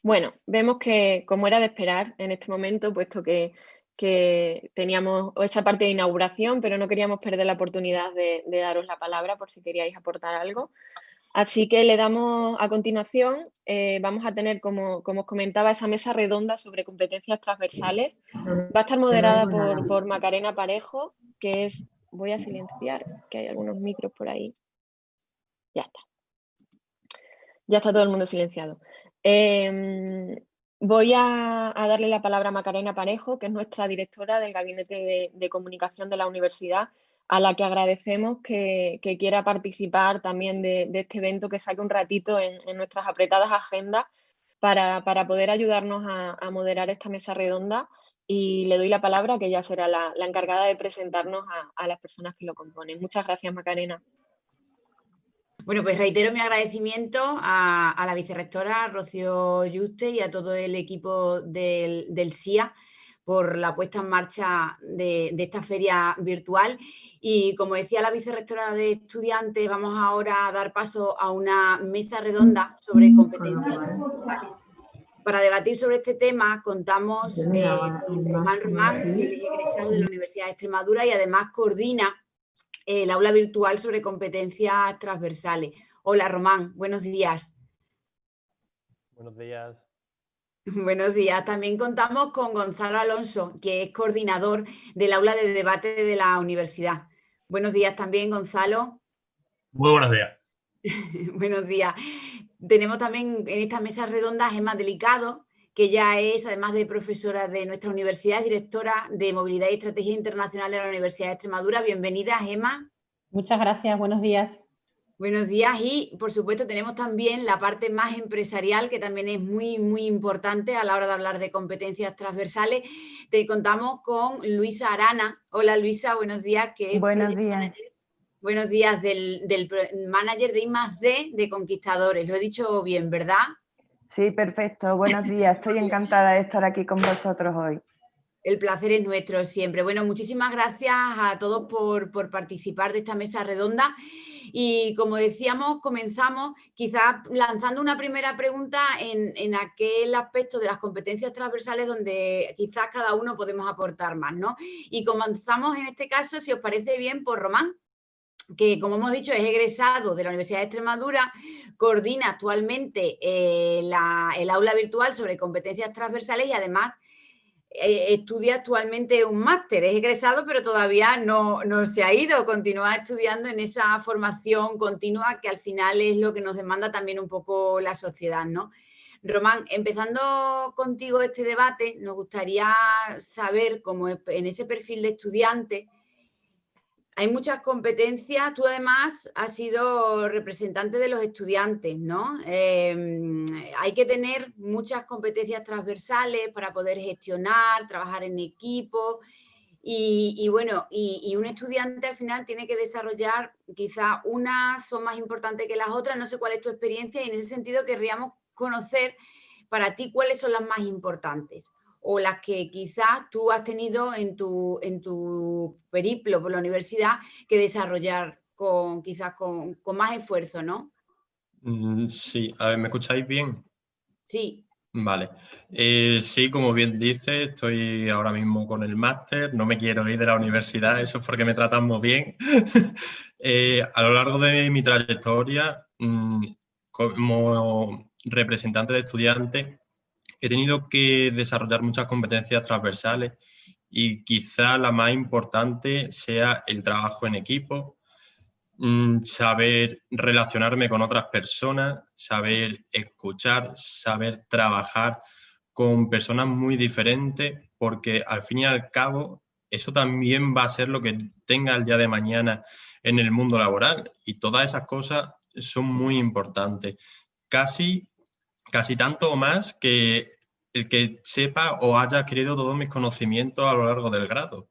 Bueno, vemos que, como era de esperar en este momento, puesto que teníamos esa parte de inauguración, pero no queríamos perder la oportunidad de daros la palabra por si queríais aportar algo. Así que le damos a continuación, vamos a tener, como os comentaba, esa mesa redonda sobre competencias transversales. Va a estar moderada por Macarena Parejo, que es, voy a silenciar, que hay algunos micros por ahí. Ya está. Ya está todo el mundo silenciado. Voy a darle la palabra a Macarena Parejo, que es nuestra directora del Gabinete de Comunicación de la Universidad, a la que agradecemos que quiera participar también de este evento, que saque un ratito en nuestras apretadas agendas para poder ayudarnos a moderar esta mesa redonda. Y le doy la palabra, que ella será la encargada de presentarnos a las personas que lo componen. Muchas gracias, Macarena. Bueno, pues reitero mi agradecimiento a la vicerrectora Rocío Yuste y a todo el equipo del SIA por la puesta en marcha de esta feria virtual. Y como decía la vicerrectora de estudiantes, vamos ahora a dar paso a una mesa redonda sobre competencias transversales. Para debatir sobre este tema contamos con Román Román, que él es egresado de la Universidad de Extremadura y además coordina el aula virtual sobre competencias transversales. Hola, Román, buenos días. Buenos días. Buenos días. También contamos con Gonzalo Alonso, que es coordinador del aula de debate de la universidad. Buenos días también, Gonzalo. Muy buenos días. Buenos días. Tenemos también en esta mesa redonda a Gemma Delicado, que ya es, además de profesora de nuestra universidad, directora de Movilidad y Estrategia Internacional de la Universidad de Extremadura. Bienvenida, Gemma. Muchas gracias, buenos días. Buenos días y, por supuesto, tenemos también la parte más empresarial, que también es muy importante a la hora de hablar de competencias transversales. Te contamos con Luisa Arana. Hola, Luisa, buenos días. Buenos días. Buenos días, del manager de I+D de Conquistadores. Lo he dicho bien, ¿verdad? Sí, perfecto. Buenos días. Estoy encantada de estar aquí con vosotros hoy. El placer es nuestro siempre. Bueno, muchísimas gracias a todos por participar de esta mesa redonda. Y como decíamos, comenzamos quizás lanzando una primera pregunta en aquel aspecto de las competencias transversales donde quizás cada uno podemos aportar más, ¿no? Y comenzamos en este caso, si os parece bien, por Román, que como hemos dicho es egresado de la Universidad de Extremadura, coordina actualmente el aula virtual sobre competencias transversales y además estudia actualmente un máster. Es egresado pero todavía no se ha ido, continúa estudiando en esa formación continua que al final es lo que nos demanda también un poco la sociedad, ¿no? Román, empezando contigo este debate, nos gustaría saber cómo en ese perfil de estudiante hay muchas competencias. Tú además has sido representante de los estudiantes, ¿no? Hay que tener muchas competencias transversales para poder gestionar, trabajar en equipo y bueno, y un estudiante al final tiene que desarrollar, quizá unas son más importantes que las otras, no sé cuál es tu experiencia y en ese sentido querríamos conocer para ti cuáles son las más importantes o las que quizás tú has tenido en tu periplo por la universidad que desarrollar quizás con más esfuerzo, ¿no? Sí, a ver, ¿me escucháis bien? Sí. Vale. Sí, como bien dices, estoy ahora mismo con el máster, no me quiero ir de la universidad, eso es porque me tratan muy bien. A lo largo de mi trayectoria, como representante de estudiantes, he tenido que desarrollar muchas competencias transversales y quizá la más importante sea el trabajo en equipo, saber relacionarme con otras personas, saber escuchar, saber trabajar con personas muy diferentes, porque al fin y al cabo eso también va a ser lo que tenga el día de mañana en el mundo laboral y todas esas cosas son muy importantes. Casi tanto o más que el que sepa o haya adquirido todos mis conocimientos a lo largo del grado.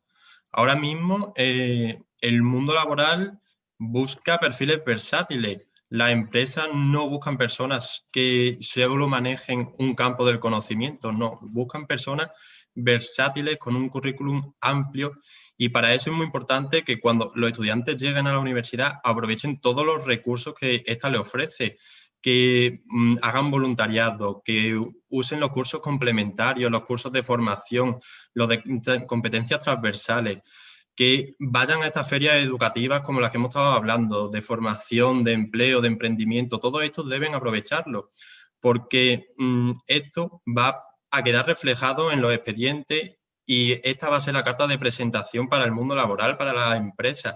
Ahora mismo el mundo laboral busca perfiles versátiles. Las empresas no buscan personas que solo manejen un campo del conocimiento, no, buscan personas versátiles con un currículum amplio y para eso es muy importante que cuando los estudiantes lleguen a la universidad aprovechen todos los recursos que ésta les ofrece, que hagan voluntariado, que usen los cursos complementarios, los cursos de formación, los de competencias transversales, que vayan a estas ferias educativas como las que hemos estado hablando, de formación, de empleo, de emprendimiento. Todos estos deben aprovecharlo, porque esto va a quedar reflejado en los expedientes y esta va a ser la carta de presentación para el mundo laboral, para las empresas.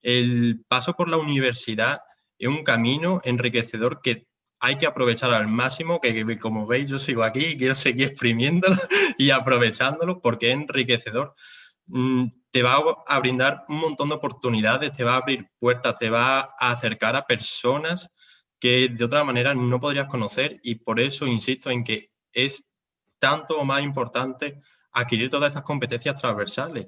El paso por la universidad es un camino enriquecedor que hay que aprovechar al máximo, que como veis yo sigo aquí y quiero seguir exprimiéndolo y aprovechándolo porque es enriquecedor. Te va a brindar un montón de oportunidades, te va a abrir puertas, te va a acercar a personas que de otra manera no podrías conocer, y por eso insisto en que es tanto o más importante adquirir todas estas competencias transversales.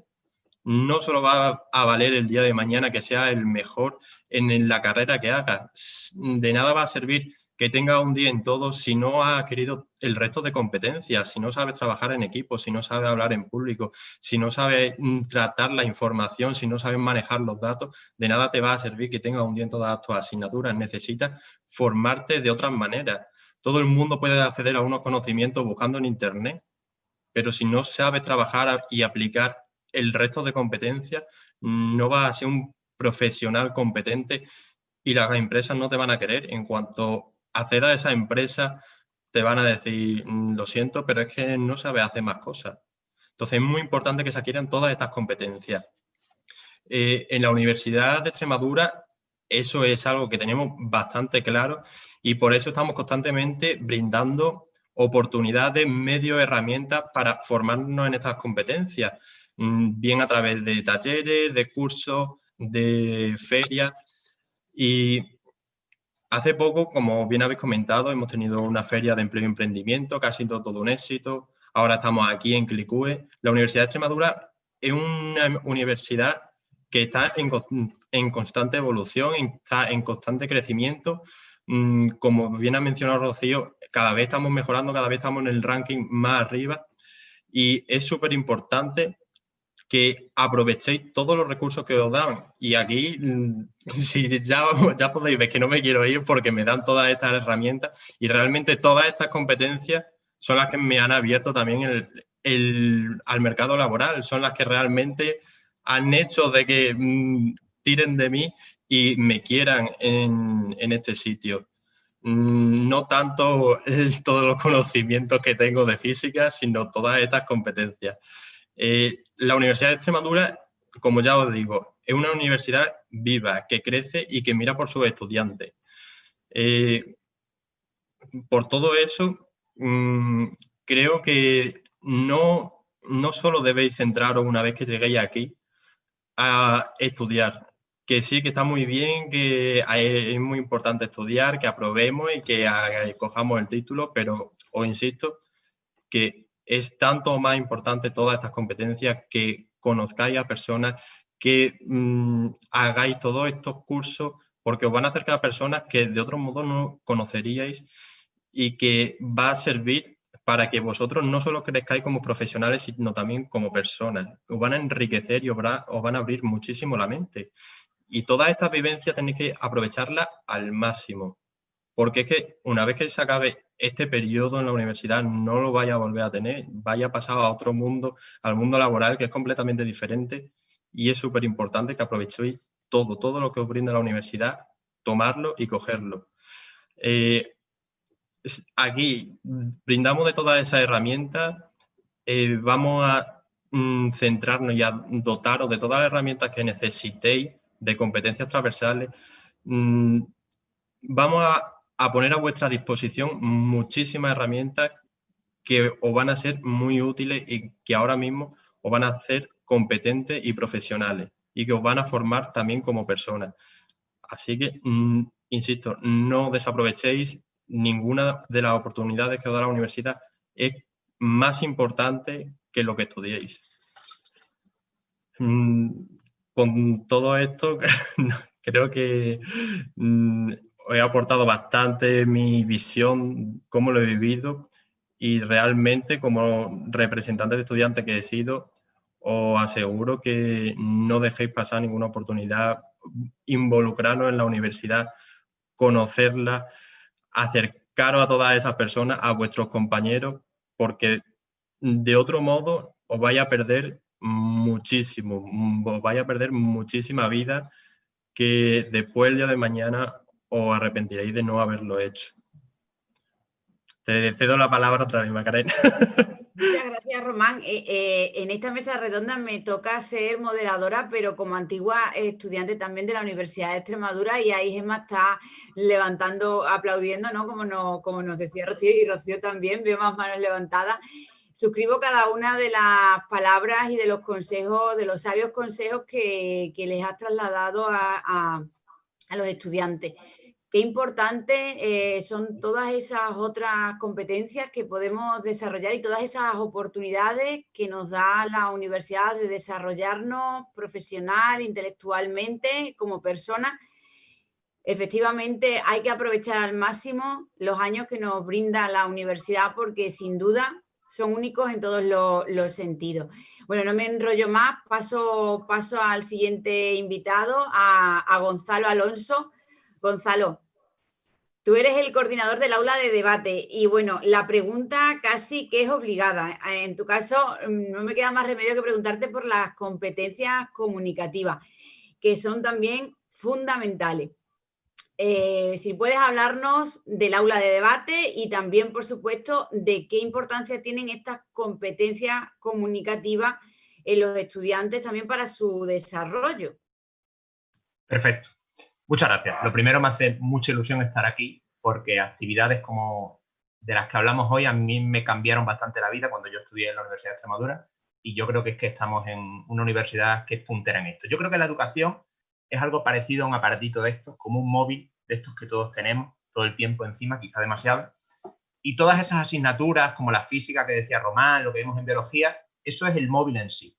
No solo va a valer el día de mañana que sea el mejor en la carrera que hagas. De nada va a servir que tenga un día en todo si no ha adquirido el resto de competencias, si no sabes trabajar en equipo, si no sabes hablar en público, si no sabes tratar la información, si no sabes manejar los datos. De nada te va a servir que tengas un día en todas tus asignaturas. Necesitas formarte de otras maneras. Todo el mundo puede acceder a unos conocimientos buscando en Internet, pero si no sabes trabajar y aplicar el resto de competencias, no vas a ser un profesional competente y las empresas no te van a querer. En cuanto accedas a esa empresa, te van a decir, lo siento, pero es que no sabes hacer más cosas. Entonces es muy importante que se adquieran todas estas competencias. En la Universidad de Extremadura eso es algo que tenemos bastante claro y por eso estamos constantemente brindando oportunidades, medios, herramientas para formarnos en estas competencias, bien a través de talleres, de cursos, de ferias. Y hace poco, como bien habéis comentado, hemos tenido una feria de empleo y emprendimiento que ha sido todo un éxito. Ahora estamos aquí en Clicue. La Universidad de Extremadura es una universidad que está en constante evolución, está en constante crecimiento. Como bien ha mencionado Rocío, cada vez estamos mejorando, cada vez estamos en el ranking más arriba y es súper importante que aprovechéis todos los recursos que os dan. Y aquí, si ya podéis ver que no me quiero ir porque me dan todas estas herramientas y realmente todas estas competencias son las que me han abierto también al mercado laboral, son las que realmente han hecho de que tiren de mí y me quieran en este sitio. No tanto todos los conocimientos que tengo de física, sino todas estas competencias. La Universidad de Extremadura, como ya os digo, es una universidad viva, que crece y que mira por sus estudiantes. Por todo eso, creo que no solo debéis centraros una vez que lleguéis aquí a estudiar, que sí que está muy bien, que es muy importante estudiar, que aprobemos y que cojamos el título, pero os insisto que es tanto o más importante todas estas competencias, que conozcáis a personas, que hagáis todos estos cursos, porque os van a acercar a personas que de otro modo no conoceríais y que va a servir para que vosotros no solo crezcáis como profesionales, sino también como personas. Os van a enriquecer y os van a abrir muchísimo la mente. Y todas estas vivencias tenéis que aprovecharlas al máximo. Porque es que una vez que se acabe este periodo en la universidad no lo vaya a volver a tener, vaya a pasar a otro mundo, al mundo laboral, que es completamente diferente, y es súper importante que aprovechéis todo lo que os brinda la universidad, tomarlo y cogerlo. Aquí brindamos de todas esas herramientas, vamos a centrarnos y a dotaros de todas las herramientas que necesitéis de competencias transversales. Vamos a poner a vuestra disposición muchísimas herramientas que os van a ser muy útiles y que ahora mismo os van a hacer competentes y profesionales y que os van a formar también como personas. Así que, insisto, no desaprovechéis ninguna de las oportunidades que os da la universidad. Es más importante que lo que estudiéis. Con todo esto, creo que he aportado bastante mi visión, cómo lo he vivido, y realmente como representante de estudiantes que he sido, os aseguro que no dejéis pasar ninguna oportunidad, involucrarnos en la universidad, conocerla, acercaros a todas esas personas, a vuestros compañeros, porque de otro modo os vais a perder muchísimo, os vais a perder muchísima vida que después el día de mañana os arrepentiréis de no haberlo hecho. Te cedo la palabra otra vez, Macarena. Muchas gracias, Román. En esta mesa redonda me toca ser moderadora, pero como antigua estudiante también de la Universidad de Extremadura, y ahí Gemma está levantando, aplaudiendo, ¿no? Como nos decía Rocío, y Rocío también, veo más manos levantadas. Suscribo cada una de las palabras y de los consejos, de los sabios consejos que les has trasladado a los estudiantes. Qué importante son todas esas otras competencias que podemos desarrollar y todas esas oportunidades que nos da la universidad de desarrollarnos profesional, intelectualmente, como personas. Efectivamente, hay que aprovechar al máximo los años que nos brinda la universidad porque sin duda son únicos en todos los sentidos. Bueno, no me enrollo más, paso al siguiente invitado, a Gonzalo Alonso. Gonzalo, tú eres el coordinador del aula de debate y bueno, la pregunta casi que es obligada. En tu caso, no me queda más remedio que preguntarte por las competencias comunicativas, que son también fundamentales. Si puedes hablarnos del aula de debate y también, por supuesto, de qué importancia tienen estas competencias comunicativas en los estudiantes también para su desarrollo. Perfecto. Muchas gracias. Lo primero, me hace mucha ilusión estar aquí porque actividades como de las que hablamos hoy a mí me cambiaron bastante la vida cuando yo estudié en la Universidad de Extremadura y yo creo que es que estamos en una universidad que es puntera en esto. Yo creo que la educación es algo parecido a un aparatito de estos, como un móvil de estos que todos tenemos todo el tiempo encima, quizá demasiado. Y todas esas asignaturas, como la física que decía Román, lo que vemos en biología, eso es el móvil en sí.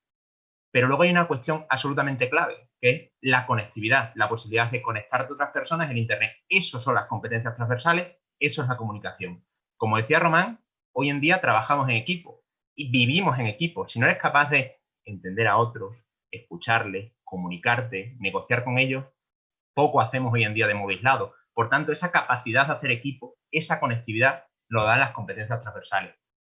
Pero luego hay una cuestión absolutamente clave, que es la conectividad, la posibilidad de conectarte a otras personas en Internet. Eso son las competencias transversales, eso es la comunicación. Como decía Román, hoy en día trabajamos en equipo y vivimos en equipo. Si no eres capaz de entender a otros, escucharles, comunicarte, negociar con ellos, poco hacemos hoy en día de modo aislado. Por tanto, esa capacidad de hacer equipo, esa conectividad, lo dan las competencias transversales.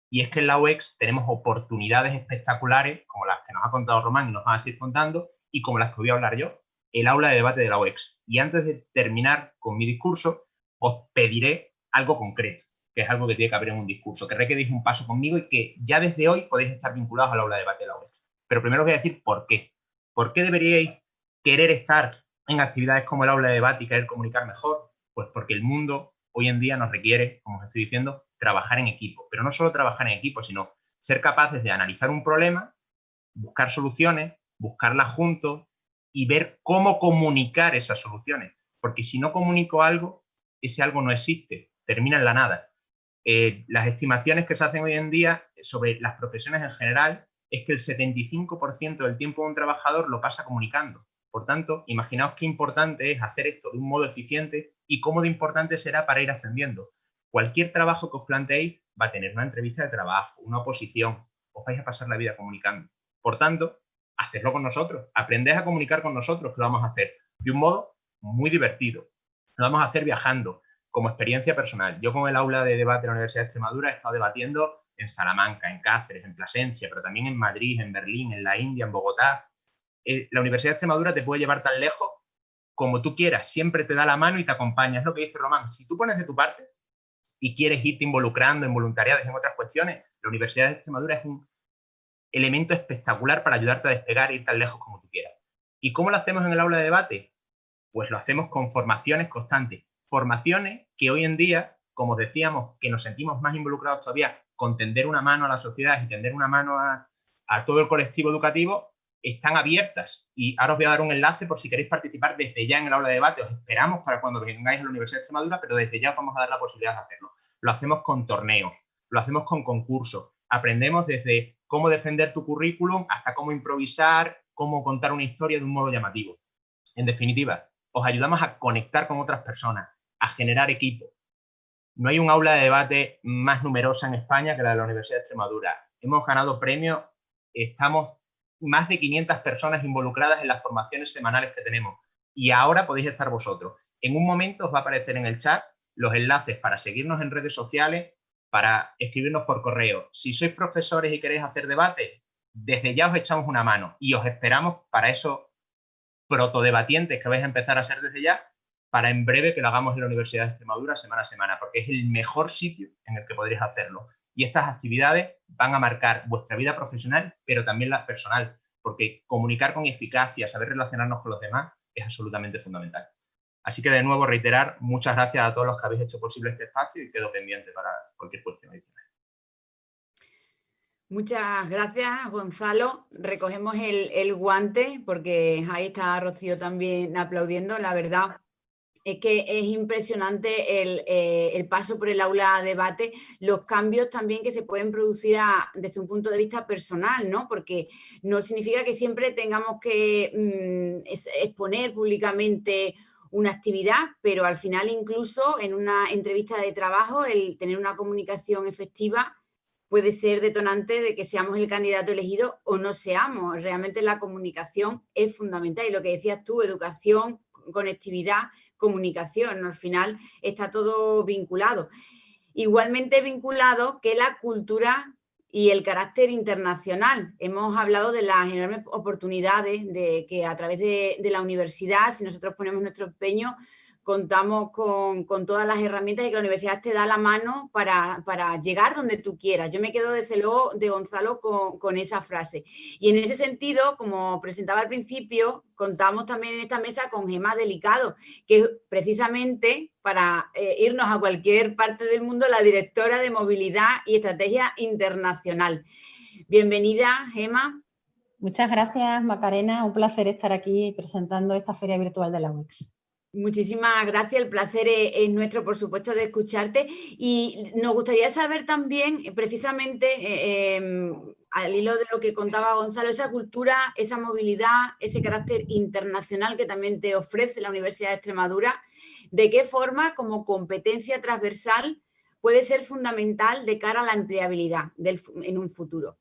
Y es que en la UEX tenemos oportunidades espectaculares, como las que nos ha contado Román y nos va a seguir contando, y como las que voy a hablar yo, el aula de debate de la UEX. Y antes de terminar con mi discurso, os pediré algo concreto, que es algo que tiene que haber en un discurso, que requeréis un paso conmigo y que ya desde hoy podéis estar vinculados al aula de debate de la UEX. Pero primero os voy a decir por qué. ¿Por qué deberíais querer estar en actividades como el aula de debate y querer comunicar mejor? Pues porque el mundo hoy en día nos requiere, como os estoy diciendo, trabajar en equipo. Pero no solo trabajar en equipo, sino ser capaces de analizar un problema, buscar soluciones, buscarlas juntos y ver cómo comunicar esas soluciones. Porque si no comunico algo, ese algo no existe, termina en la nada. Las estimaciones que se hacen hoy en día sobre las profesiones en general es que el 75% del tiempo de un trabajador lo pasa comunicando. Por tanto, imaginaos qué importante es hacer esto de un modo eficiente y cómo de importante será para ir ascendiendo. Cualquier trabajo que os planteéis va a tener una entrevista de trabajo, una oposición, os vais a pasar la vida comunicando. Por tanto, hacedlo con nosotros, aprended a comunicar con nosotros, que lo vamos a hacer de un modo muy divertido. Lo vamos a hacer viajando, como experiencia personal. Yo con el aula de debate de la Universidad de Extremadura he estado debatiendo en Salamanca, en Cáceres, en Plasencia, pero también en Madrid, en Berlín, en la India, en Bogotá. La Universidad de Extremadura te puede llevar tan lejos como tú quieras, siempre te da la mano y te acompaña. Es lo que dice Román. Si tú pones de tu parte y quieres irte involucrando en voluntariados, en otras cuestiones, la Universidad de Extremadura es un elemento espectacular para ayudarte a despegar e ir tan lejos como tú quieras. ¿Y cómo lo hacemos en el aula de debate? Pues lo hacemos con formaciones constantes. Formaciones que hoy en día, como decíamos, que nos sentimos más involucrados todavía con tender una mano a la sociedad y tender una mano a todo el colectivo educativo, están abiertas. Y ahora os voy a dar un enlace por si queréis participar desde ya en el aula de debate. Os esperamos para cuando vengáis a la Universidad de Extremadura, pero desde ya os vamos a dar la posibilidad de hacerlo. Lo hacemos con torneos, lo hacemos con concursos. Aprendemos desde cómo defender tu currículum hasta cómo improvisar, cómo contar una historia de un modo llamativo. En definitiva, os ayudamos a conectar con otras personas, a generar equipo. No hay un aula de debate más numerosa en España que la de la Universidad de Extremadura. Hemos ganado premios, estamos más de 500 personas involucradas en las formaciones semanales que tenemos. Y ahora podéis estar vosotros. En un momento os va a aparecer en el chat los enlaces para seguirnos en redes sociales, para escribirnos por correo. Si sois profesores y queréis hacer debate, desde ya os echamos una mano y os esperamos para esos protodebatientes que vais a empezar a ser desde ya, para en breve que lo hagamos en la Universidad de Extremadura semana a semana, porque es el mejor sitio en el que podréis hacerlo. Y estas actividades van a marcar vuestra vida profesional, pero también la personal, porque comunicar con eficacia, saber relacionarnos con los demás, es absolutamente fundamental. Así que de nuevo reiterar, muchas gracias a todos los que habéis hecho posible este espacio y quedo pendiente para cualquier cuestión adicional. Muchas gracias, Gonzalo. Recogemos el guante porque ahí está Rocío también aplaudiendo. La verdad es que es impresionante el paso por el aula de debate, los cambios también que se pueden producir desde un punto de vista personal, ¿no? Porque no significa que siempre tengamos que exponer públicamente una actividad, pero al final incluso en una entrevista de trabajo el tener una comunicación efectiva puede ser detonante de que seamos el candidato elegido o no seamos. Realmente la comunicación es fundamental y lo que decías tú, educación, conectividad, comunicación, al final está todo vinculado. Igualmente vinculado que la cultura y el carácter internacional. Hemos hablado de las enormes oportunidades de que a través de la universidad, si nosotros ponemos nuestro empeño, contamos con todas las herramientas y que la universidad te da la mano para llegar donde tú quieras. Yo me quedo desde luego de Gonzalo con esa frase. Y en ese sentido, como presentaba al principio, contamos también en esta mesa con Gemma Delicado, que es precisamente para irnos a cualquier parte del mundo, la directora de Movilidad y Estrategia Internacional. Bienvenida, Gemma. Muchas gracias, Macarena. Un placer estar aquí presentando esta feria virtual de la UX. Muchísimas gracias, el placer es nuestro, por supuesto, de escucharte. Y nos gustaría saber también, precisamente, al hilo de lo que contaba Gonzalo, esa cultura, esa movilidad, ese carácter internacional que también te ofrece la Universidad de Extremadura, ¿de qué forma, como competencia transversal, puede ser fundamental de cara a la empleabilidad en un futuro?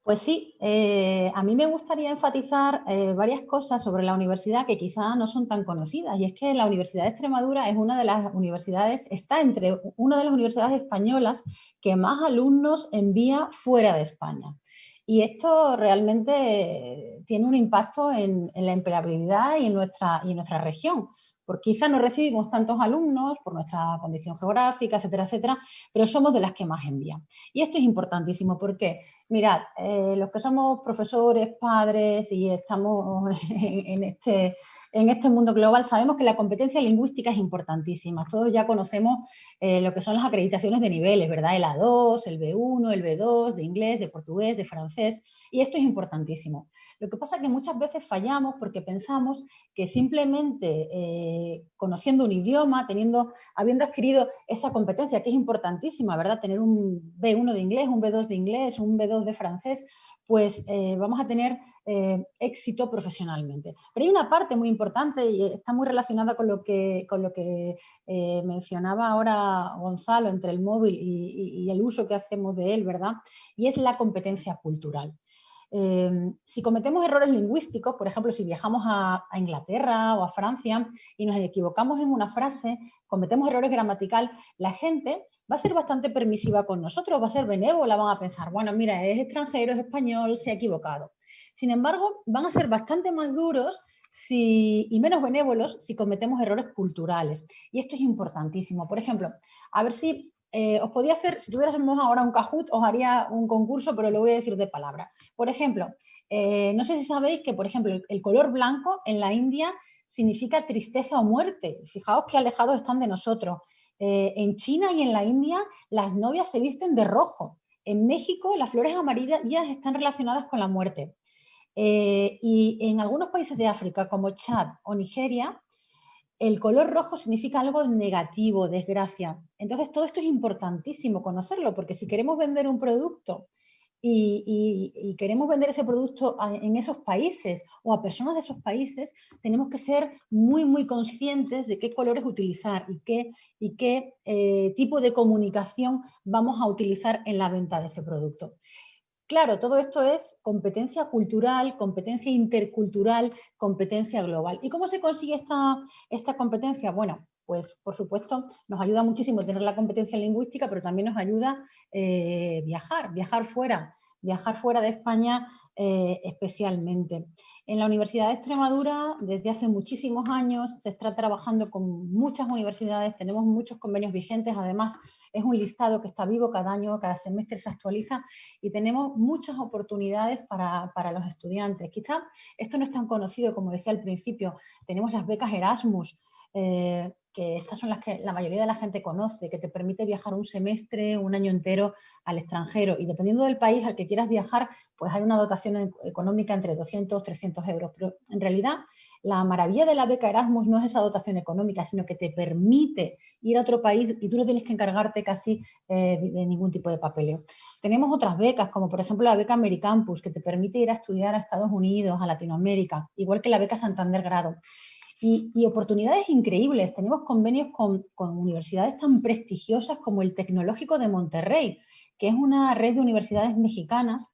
Pues sí, a mí me gustaría enfatizar varias cosas sobre la universidad que quizás no son tan conocidas, y es que la Universidad de Extremadura es una de las universidades, está entre una de las universidades españolas que más alumnos envía fuera de España. Y esto realmente tiene un impacto en la empleabilidad y en nuestra región. Porque quizás no recibimos tantos alumnos por nuestra condición geográfica, etcétera, etcétera, pero somos de las que más envían. Y esto es importantísimo porque, mirad, los que somos profesores, padres y estamos en este mundo global, sabemos que la competencia lingüística es importantísima. Todos ya conocemos lo que son las acreditaciones de niveles, ¿verdad? El A2, el B1, el B2, de inglés, de portugués, de francés, y esto es importantísimo. Lo que pasa es que muchas veces fallamos porque pensamos que simplemente conociendo un idioma, habiendo adquirido esa competencia, que es importantísima, ¿verdad? Tener un B1 de inglés, un B2 de inglés, un B2 de francés, pues vamos a tener éxito profesionalmente. Pero hay una parte muy importante y está muy relacionada con lo que mencionaba ahora Gonzalo, entre el móvil y el uso que hacemos de él, ¿verdad? Y es la competencia cultural. Si cometemos errores lingüísticos, por ejemplo, si viajamos a Inglaterra o a Francia y nos equivocamos en una frase, cometemos errores gramaticales, la gente va a ser bastante permisiva con nosotros, va a ser benévola, van a pensar, bueno, mira, es extranjero, es español, se ha equivocado. Sin embargo, van a ser bastante más duros y menos benévolos si cometemos errores culturales. Y esto es importantísimo. Por ejemplo, a ver si os podía hacer, si tuviéramos ahora un Kahoot, os haría un concurso, pero lo voy a decir de palabra. Por ejemplo, no sé si sabéis que, por ejemplo, el color blanco en la India significa tristeza o muerte. Fijaos qué alejados están de nosotros. En China y en la India las novias se visten de rojo. En México las flores amarillas están relacionadas con la muerte. Y en algunos países de África, como Chad o Nigeria, el color rojo significa algo negativo, desgracia. Entonces, todo esto es importantísimo conocerlo, porque si queremos vender un producto y queremos vender ese producto en esos países o a personas de esos países, tenemos que ser muy, muy conscientes de qué colores utilizar y qué tipo de comunicación vamos a utilizar en la venta de ese producto. Claro, todo esto es competencia cultural, competencia intercultural, competencia global. ¿Y cómo se consigue esta competencia? Bueno, Pues, por supuesto, nos ayuda muchísimo tener la competencia lingüística, pero también nos ayuda viajar fuera de España especialmente. En la Universidad de Extremadura, desde hace muchísimos años, se está trabajando con muchas universidades, tenemos muchos convenios vigentes, además es un listado que está vivo cada año, cada semestre se actualiza y tenemos muchas oportunidades para los estudiantes. Quizá esto no es tan conocido, como decía al principio, tenemos las becas Erasmus, que estas son las que la mayoría de la gente conoce, que te permite viajar un semestre, un año entero al extranjero, y dependiendo del país al que quieras viajar, pues hay una dotación económica entre 200 300 euros, pero en realidad la maravilla de la beca Erasmus no es esa dotación económica, sino que te permite ir a otro país y tú no tienes que encargarte casi de ningún tipo de papeleo. Tenemos otras becas, como por ejemplo la beca Americampus, que te permite ir a estudiar a Estados Unidos, a Latinoamérica, igual que la beca Santander Grado. Y oportunidades increíbles. Tenemos convenios con universidades tan prestigiosas como el Tecnológico de Monterrey, que es una red de universidades mexicanas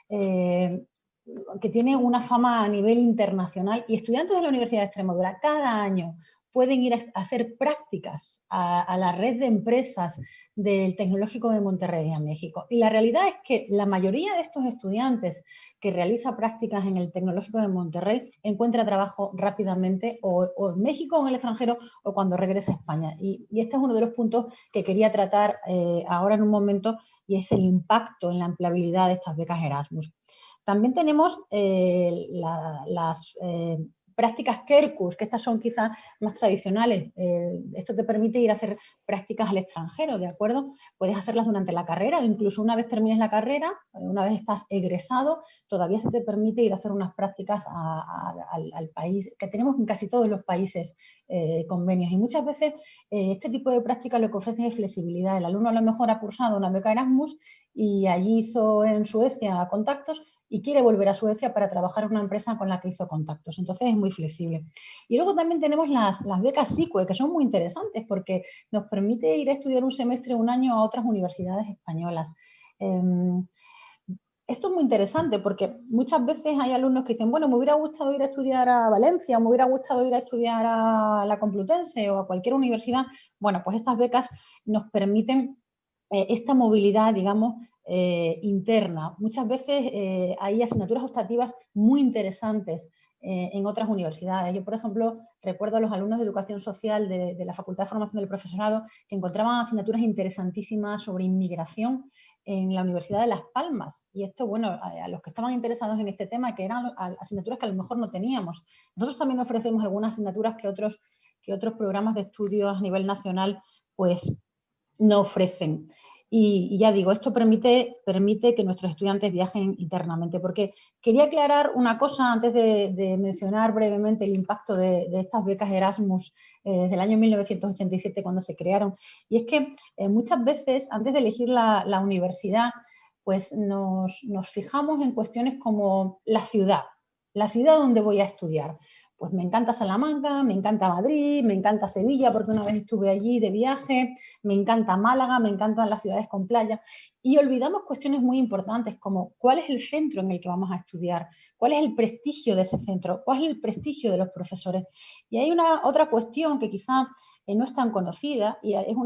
que tiene una fama a nivel internacional, y estudiantes de la Universidad de Extremadura cada año pueden ir a hacer prácticas a la red de empresas del Tecnológico de Monterrey en México. Y la realidad es que la mayoría de estos estudiantes que realiza prácticas en el Tecnológico de Monterrey encuentra trabajo rápidamente o en México o en el extranjero o cuando regresa a España. Y este es uno de los puntos que quería tratar ahora en un momento, y es el impacto en la empleabilidad de estas becas Erasmus. También tenemos las prácticas Kerkus, que estas son quizás más tradicionales. Esto te permite ir a hacer prácticas al extranjero, ¿de acuerdo? Puedes hacerlas durante la carrera, o incluso una vez termines la carrera, una vez estás egresado, todavía se te permite ir a hacer unas prácticas al país, que tenemos en casi todos los países convenios. Y muchas veces este tipo de prácticas lo que ofrece es flexibilidad. El alumno a lo mejor ha cursado una beca Erasmus y allí hizo en Suecia contactos y quiere volver a Suecia para trabajar en una empresa con la que hizo contactos. Entonces es muy flexible. Y luego también tenemos las becas SICUE, que son muy interesantes porque nos permite ir a estudiar un semestre, un año a otras universidades españolas. Esto es muy interesante porque muchas veces hay alumnos que dicen, bueno, me hubiera gustado ir a estudiar a Valencia, me hubiera gustado ir a estudiar a la Complutense o a cualquier universidad. Bueno, pues estas becas nos permiten esta movilidad, digamos, interna. Muchas veces hay asignaturas optativas muy interesantes en otras universidades. Yo, por ejemplo, recuerdo a los alumnos de Educación Social de la Facultad de Formación del Profesorado que encontraban asignaturas interesantísimas sobre inmigración en la Universidad de Las Palmas. Y esto, bueno, a los que estaban interesados en este tema, que eran asignaturas que a lo mejor no teníamos. Nosotros también ofrecemos algunas asignaturas que otros programas de estudios a nivel nacional pues no ofrecen. Y ya digo, esto permite que nuestros estudiantes viajen internamente, porque quería aclarar una cosa antes de mencionar brevemente el impacto de estas becas Erasmus desde el año 1987 cuando se crearon, y es que muchas veces antes de elegir la universidad pues nos fijamos en cuestiones como la ciudad donde voy a estudiar. Pues me encanta Salamanca, me encanta Madrid, me encanta Sevilla porque una vez estuve allí de viaje, me encanta Málaga, me encantan las ciudades con playa, y olvidamos cuestiones muy importantes como cuál es el centro en el que vamos a estudiar, cuál es el prestigio de ese centro, cuál es el prestigio de los profesores. Y hay otra cuestión que quizá no es tan conocida y es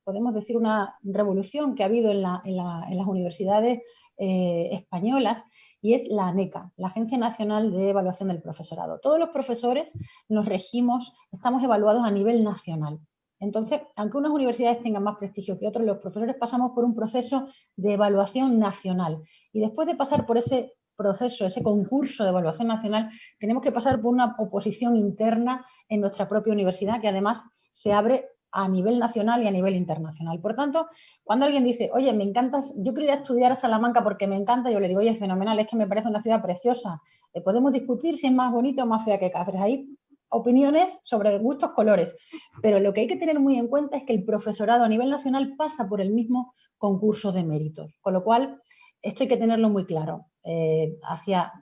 podemos decir, una revolución que ha habido en las universidades españolas, y es la ANECA, la Agencia Nacional de Evaluación del Profesorado. Todos los profesores nos regimos, estamos evaluados a nivel nacional. Entonces, aunque unas universidades tengan más prestigio que otros, los profesores pasamos por un proceso de evaluación nacional. Y después de pasar por ese proceso, ese concurso de evaluación nacional, tenemos que pasar por una oposición interna en nuestra propia universidad, que además se abre a nivel nacional y a nivel internacional. Por tanto, cuando alguien dice, oye, me encantas, yo quiero ir a estudiar a Salamanca porque me encanta, yo le digo, oye, fenomenal, es que me parece una ciudad preciosa. Podemos discutir si es más bonita o más fea que Cáceres. Hay opiniones sobre gustos, colores, pero lo que hay que tener muy en cuenta es que el profesorado a nivel nacional pasa por el mismo concurso de méritos, con lo cual esto hay que tenerlo muy claro.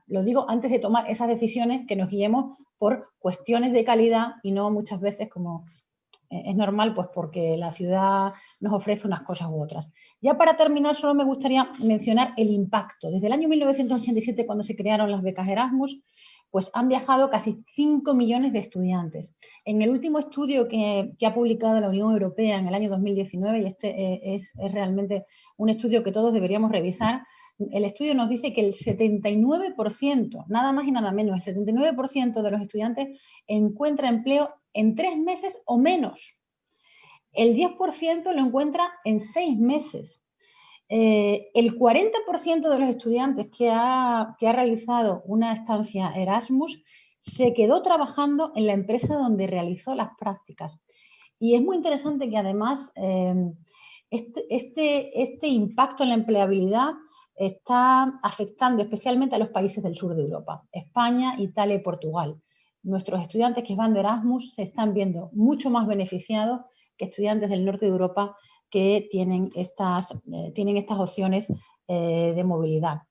Lo digo antes de tomar esas decisiones, que nos guiemos por cuestiones de calidad y no muchas veces como es normal, pues porque la ciudad nos ofrece unas cosas u otras. Ya para terminar, solo me gustaría mencionar el impacto. Desde el año 1987, cuando se crearon las becas Erasmus, pues han viajado casi 5 millones de estudiantes. En el último estudio que ha publicado la Unión Europea en el año 2019, y este es realmente un estudio que todos deberíamos revisar, el estudio nos dice que el 79%, nada más y nada menos, el 79% de los estudiantes encuentra empleo en 3 meses o menos. El 10% lo encuentra en 6 meses. El 40% de los estudiantes que ha realizado una estancia Erasmus se quedó trabajando en la empresa donde realizó las prácticas. Y es muy interesante que además este impacto en la empleabilidad está afectando especialmente a los países del sur de Europa, España, Italia y Portugal. Nuestros estudiantes que van de Erasmus se están viendo mucho más beneficiados que estudiantes del norte de Europa que tienen estas opciones de movilidad.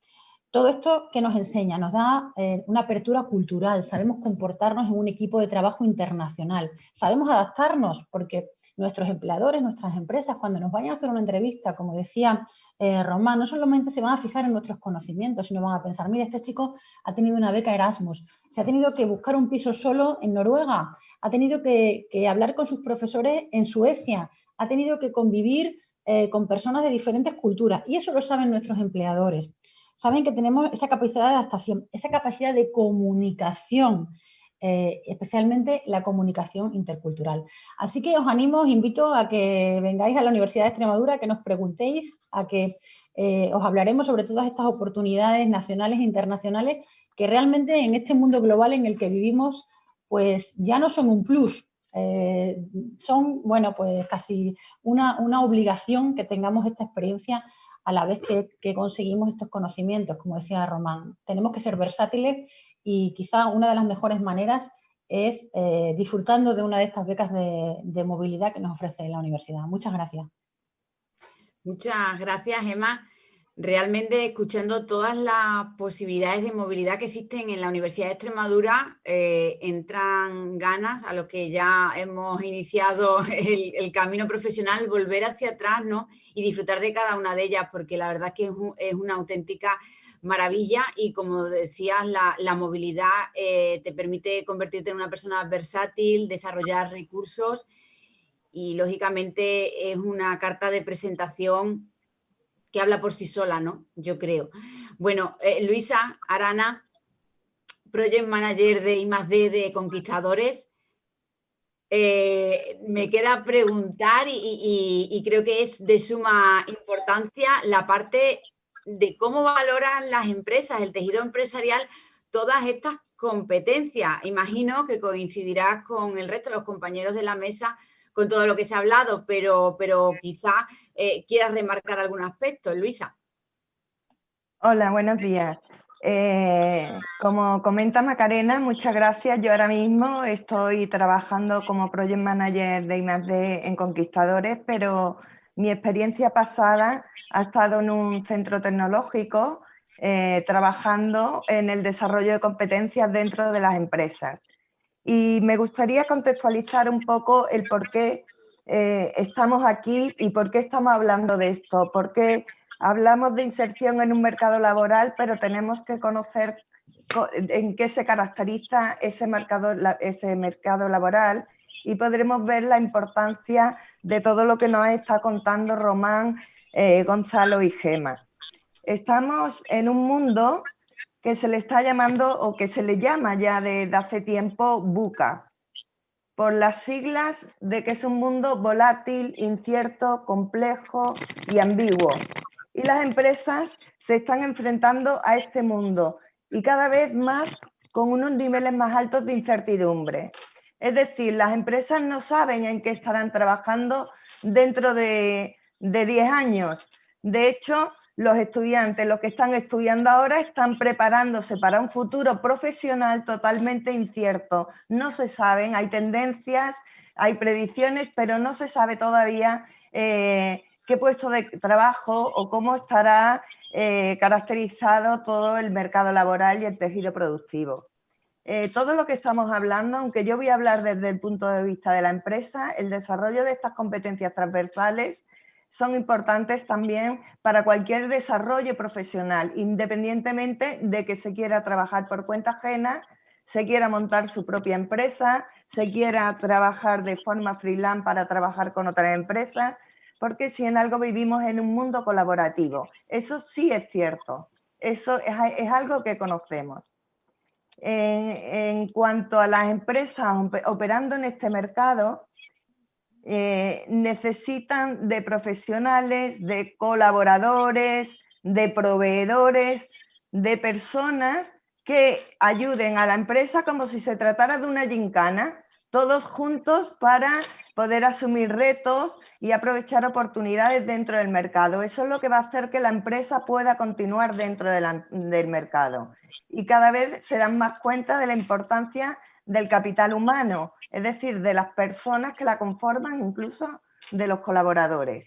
Todo esto que nos enseña, nos da una apertura cultural, sabemos comportarnos en un equipo de trabajo internacional, sabemos adaptarnos porque nuestros empleadores, nuestras empresas, cuando nos vayan a hacer una entrevista, como decía Román, no solamente se van a fijar en nuestros conocimientos, sino van a pensar, mira, este chico ha tenido una beca Erasmus, se ha tenido que buscar un piso solo en Noruega, ha tenido que hablar con sus profesores en Suecia, ha tenido que convivir con personas de diferentes culturas y eso lo saben nuestros empleadores. Saben que tenemos esa capacidad de adaptación, esa capacidad de comunicación, especialmente la comunicación intercultural. Así que os animo, os invito a que vengáis a la Universidad de Extremadura, que nos preguntéis, a que os hablaremos sobre todas estas oportunidades nacionales e internacionales que realmente en este mundo global en el que vivimos, pues ya no son un plus, son, bueno, pues casi una obligación que tengamos esta experiencia a la vez que conseguimos estos conocimientos, como decía Román. Tenemos que ser versátiles y quizá una de las mejores maneras es disfrutando de una de estas becas de movilidad que nos ofrece la universidad. Muchas gracias. Muchas gracias, Emma. Realmente, escuchando todas las posibilidades de movilidad que existen en la Universidad de Extremadura, entran ganas a los que ya hemos iniciado el camino profesional, volver hacia atrás, ¿no? Y disfrutar de cada una de ellas, porque la verdad que es una auténtica maravilla y, como decías, la movilidad te permite convertirte en una persona versátil, desarrollar recursos y, lógicamente, es una carta de presentación que habla por sí sola, ¿no? Yo creo. Bueno, Luisa Arana, Project Manager de I+D de Conquistadores. Me queda preguntar y creo que es de suma importancia la parte de cómo valoran las empresas, el tejido empresarial, todas estas competencias. Imagino que coincidirás con el resto de los compañeros de la mesa con todo lo que se ha hablado, pero quizá quieras remarcar algún aspecto, Luisa. Hola, buenos días. Como comenta Macarena, muchas gracias. Yo ahora mismo estoy trabajando como Project Manager de I+D en Conquistadores, pero mi experiencia pasada ha estado en un centro tecnológico trabajando en el desarrollo de competencias dentro de las empresas. Y me gustaría contextualizar un poco el por qué estamos aquí y por qué estamos hablando de esto, porque hablamos de inserción en un mercado laboral, pero tenemos que conocer en qué se caracteriza ese mercado laboral y podremos ver la importancia de todo lo que nos está contando Román, Gonzalo y Gema. Estamos en un mundo que se le está llamando o que se le llama ya desde hace tiempo VUCA, por las siglas de que es un mundo volátil, incierto, complejo y ambiguo. Y las empresas se están enfrentando a este mundo y cada vez más con unos niveles más altos de incertidumbre. Es decir, las empresas no saben en qué estarán trabajando dentro de 10 años. De hecho, los estudiantes, los que están estudiando ahora, están preparándose para un futuro profesional totalmente incierto. No se saben, hay tendencias, hay predicciones, pero no se sabe todavía qué puesto de trabajo o cómo estará caracterizado todo el mercado laboral y el tejido productivo. Todo lo que estamos hablando, aunque yo voy a hablar desde el punto de vista de la empresa, el desarrollo de estas competencias transversales son importantes también para cualquier desarrollo profesional, independientemente de que se quiera trabajar por cuenta ajena, se quiera montar su propia empresa, se quiera trabajar de forma freelance para trabajar con otras empresas, porque si en algo vivimos en un mundo colaborativo, eso sí es cierto, eso es algo que conocemos. En cuanto a las empresas operando en este mercado, necesitan de profesionales, de colaboradores, de proveedores, de personas que ayuden a la empresa como si se tratara de una gincana, todos juntos para poder asumir retos y aprovechar oportunidades dentro del mercado. Eso es lo que va a hacer que la empresa pueda continuar dentro del mercado. Y cada vez se dan más cuenta de la importancia del capital humano, es decir, de las personas que la conforman, incluso de los colaboradores.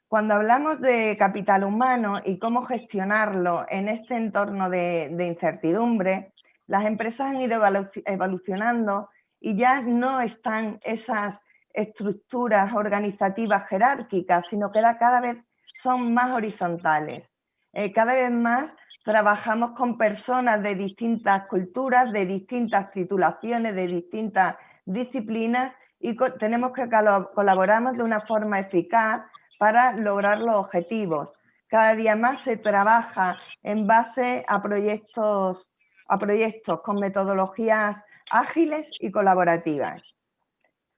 Cuando hablamos de capital humano y cómo gestionarlo en este entorno de incertidumbre, las empresas han ido evolucionando y ya no están esas estructuras organizativas jerárquicas, sino que cada vez son más horizontales. Cada vez más trabajamos con personas de distintas culturas, de distintas titulaciones, de distintas disciplinas y tenemos que colaborar de una forma eficaz para lograr los objetivos. Cada día más se trabaja en base a proyectos con metodologías ágiles y colaborativas.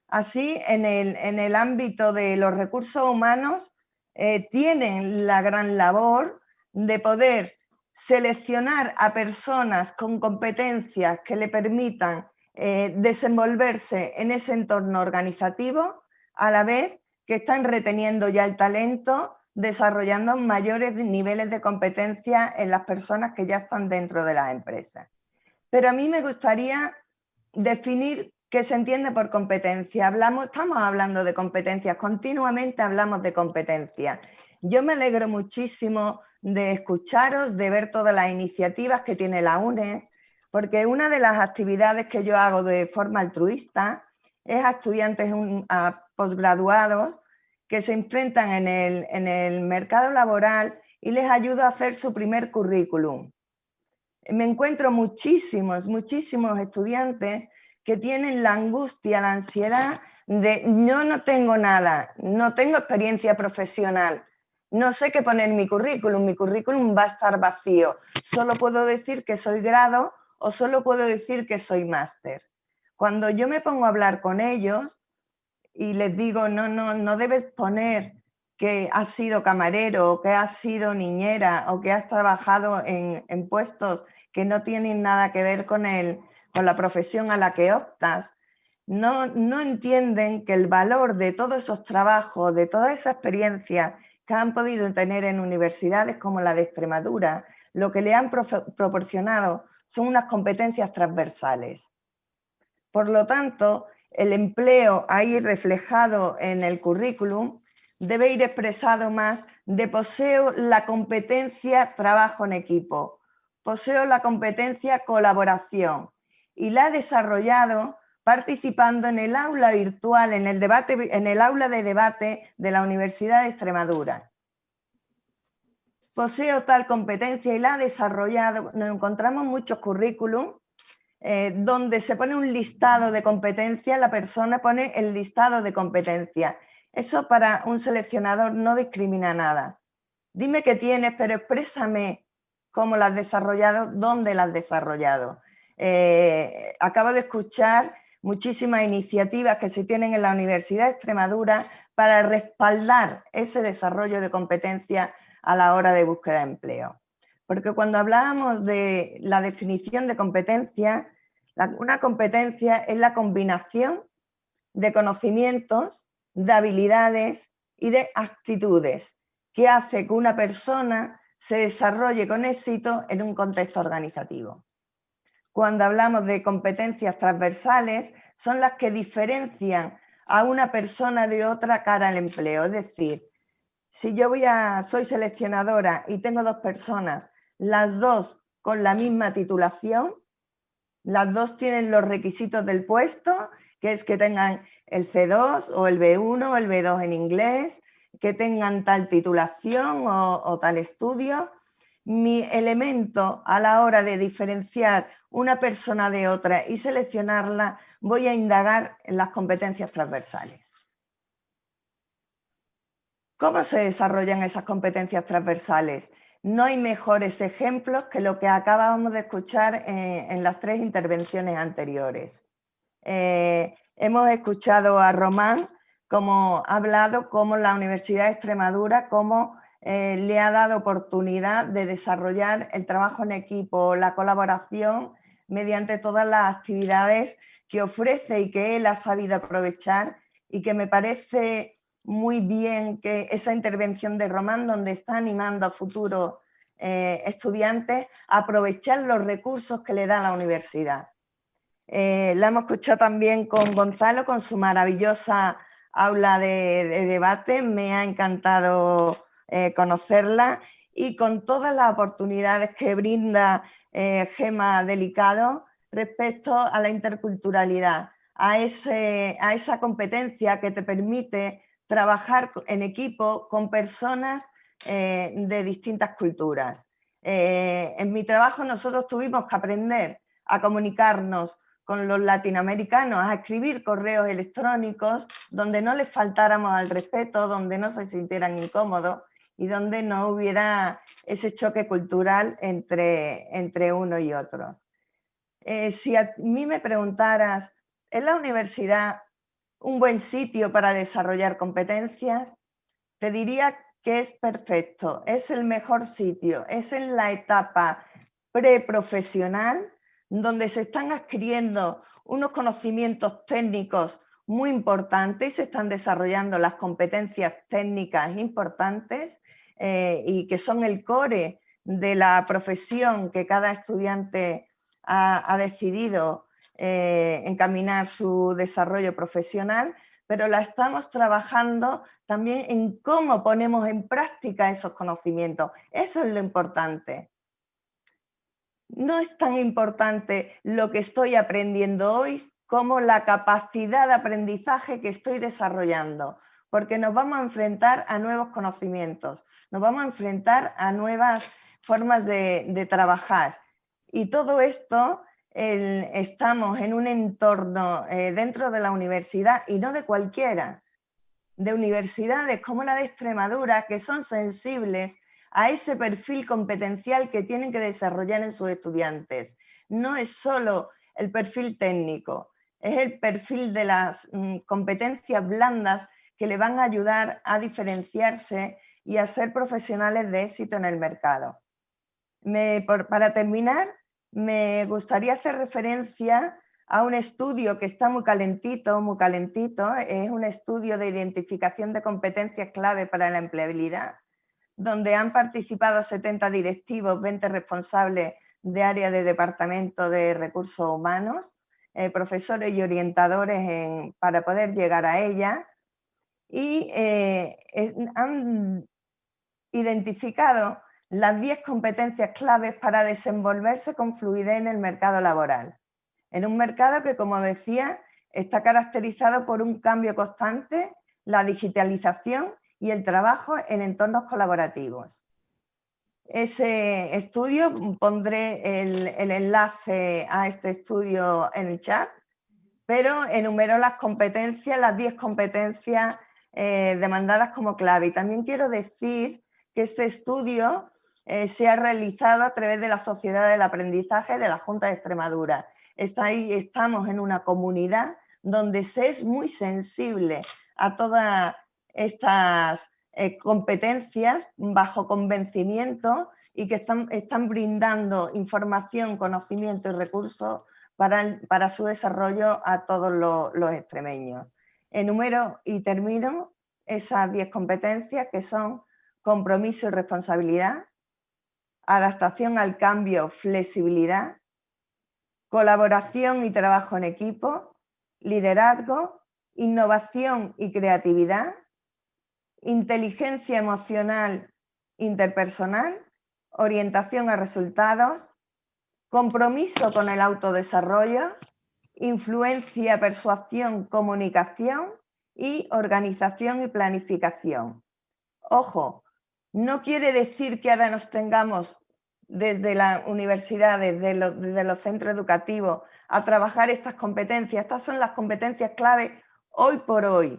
Así, en el ámbito de los recursos humanos, tienen la gran labor de poder seleccionar a personas con competencias que le permitan desenvolverse en ese entorno organizativo, a la vez que están reteniendo ya el talento, desarrollando mayores niveles de competencia en las personas que ya están dentro de las empresas. Pero a mí me gustaría definir qué se entiende por competencia. Estamos hablando de competencias, continuamente hablamos de competencias. Yo me alegro muchísimo de escucharos, de ver todas las iniciativas que tiene la UNED, porque una de las actividades que yo hago de forma altruista es a estudiantes, a posgraduados que se enfrentan en el mercado laboral y les ayudo a hacer su primer currículum. Me encuentro muchísimos estudiantes que tienen la angustia, la ansiedad de yo no tengo nada, no tengo experiencia profesional, no sé qué poner en mi currículum va a estar vacío, solo puedo decir que soy grado o solo puedo decir que soy máster. Cuando yo me pongo a hablar con ellos y les digo no debes poner que has sido camarero o que has sido niñera o que has trabajado en puestos que no tienen nada que ver con la profesión a la que optas, no entienden que el valor de todos esos trabajos, de toda esa experiencia que han podido tener en universidades como la de Extremadura, lo que le han proporcionado son unas competencias transversales. Por lo tanto, el empleo ahí reflejado en el currículum debe ir expresado más de poseo la competencia trabajo en equipo, poseo la competencia colaboración y la he desarrollado participando en el aula virtual, en el aula de debate de la Universidad de Extremadura. Poseo tal competencia y la he desarrollado. Nos encontramos muchos currículum donde se pone un listado de competencias, la persona pone el listado de competencias. Eso para un seleccionador no discrimina nada. Dime qué tienes, pero exprésame cómo las has desarrollado, dónde las has desarrollado. Acabo de escuchar muchísimas iniciativas que se tienen en la Universidad de Extremadura para respaldar ese desarrollo de competencias a la hora de búsqueda de empleo. Porque cuando hablábamos de la definición de competencia, una competencia es la combinación de conocimientos, de habilidades y de actitudes que hace que una persona se desarrolle con éxito en un contexto organizativo. Cuando hablamos de competencias transversales, son las que diferencian a una persona de otra cara al empleo. Es decir, si yo soy seleccionadora y tengo dos personas, las dos con la misma titulación, las dos tienen los requisitos del puesto, que es que tengan el C2 o el B1 o el B2 en inglés, que tengan tal titulación o tal estudio. Mi elemento a la hora de diferenciar una persona de otra y seleccionarla, voy a indagar en las competencias transversales. ¿Cómo se desarrollan esas competencias transversales? No hay mejores ejemplos que lo que acabamos de escuchar en las 3 intervenciones anteriores. Hemos escuchado a Román como ha hablado cómo la Universidad de Extremadura le ha dado oportunidad de desarrollar el trabajo en equipo, la colaboración mediante todas las actividades que ofrece y que él ha sabido aprovechar, y que me parece muy bien que esa intervención de Román, donde está animando a futuros estudiantes a aprovechar los recursos que le da la universidad. La hemos escuchado también con Gonzalo, con su maravillosa aula de debate. Me ha encantado conocerla, y con todas las oportunidades que brinda Gemma Delicado respecto a la interculturalidad, a esa competencia que te permite trabajar en equipo con personas de distintas culturas. En mi trabajo nosotros tuvimos que aprender a comunicarnos con los latinoamericanos, a escribir correos electrónicos donde no les faltáramos al respeto, donde no se sintieran incómodos y donde no hubiera ese choque cultural entre uno y otros. Si a mí me preguntaras, ¿es la universidad un buen sitio para desarrollar competencias? Te diría que es perfecto, es el mejor sitio, es en la etapa preprofesional donde se están adquiriendo unos conocimientos técnicos muy importantes y se están desarrollando las competencias técnicas importantes y que son el core de la profesión que cada estudiante ha decidido encaminar su desarrollo profesional, pero la estamos trabajando también en cómo ponemos en práctica esos conocimientos. Eso es lo importante. No es tan importante lo que estoy aprendiendo hoy como la capacidad de aprendizaje que estoy desarrollando, porque nos vamos a enfrentar a nuevos conocimientos, nos vamos a enfrentar a nuevas formas de trabajar. Y todo esto estamos en un entorno dentro de la universidad, y no de cualquiera, de universidades como la de Extremadura, que son sensibles a ese perfil competencial que tienen que desarrollar en sus estudiantes. No es solo el perfil técnico, es el perfil de las competencias blandas que le van a ayudar a diferenciarse y a ser profesionales de éxito en el mercado. Para terminar, me gustaría hacer referencia a un estudio que está muy calentito, es un estudio de identificación de competencias clave para la empleabilidad, donde han participado 70 directivos, 20 responsables de área de departamento de recursos humanos, profesores y orientadores para poder llegar a ella, y han identificado las 10 competencias claves para desenvolverse con fluidez en el mercado laboral. En un mercado que, como decía, está caracterizado por un cambio constante, la digitalización y el trabajo en entornos colaborativos. Ese estudio, pondré el enlace a este estudio en el chat, pero enumeró las competencias, las 10 competencias demandadas como clave. Y también quiero decir que este estudio se ha realizado a través de la Sociedad del Aprendizaje de la Junta de Extremadura. Estamos en una comunidad donde se es muy sensible a todas estas competencias bajo convencimiento, y que están brindando información, conocimiento y recursos para su desarrollo a todos los extremeños. Enumero y termino esas 10 competencias, que son compromiso y responsabilidad, adaptación al cambio, flexibilidad, colaboración y trabajo en equipo, liderazgo, innovación y creatividad, inteligencia emocional interpersonal, orientación a resultados, compromiso con el autodesarrollo, influencia, persuasión, comunicación y organización y planificación. Ojo, no quiere decir que ahora nos tengamos desde la universidad, desde los centros educativos, a trabajar estas competencias. Estas son las competencias clave hoy por hoy,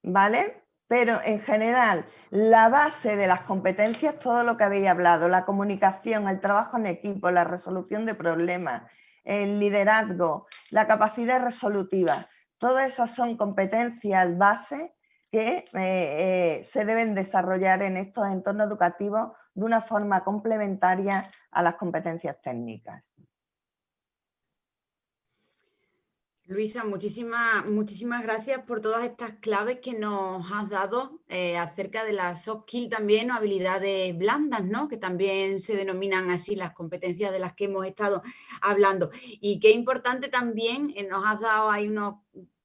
¿vale? Pero en general, la base de las competencias, todo lo que habéis hablado, la comunicación, el trabajo en equipo, la resolución de problemas, el liderazgo, la capacidad resolutiva, todas esas son competencias base que se deben desarrollar en estos entornos educativos de una forma complementaria a las competencias técnicas. Luisa, muchísimas gracias por todas estas claves que nos has dado acerca de las soft skills también, o habilidades blandas, ¿no? Que también se denominan así las competencias de las que hemos estado hablando. Y qué importante también, nos has dado ahí unos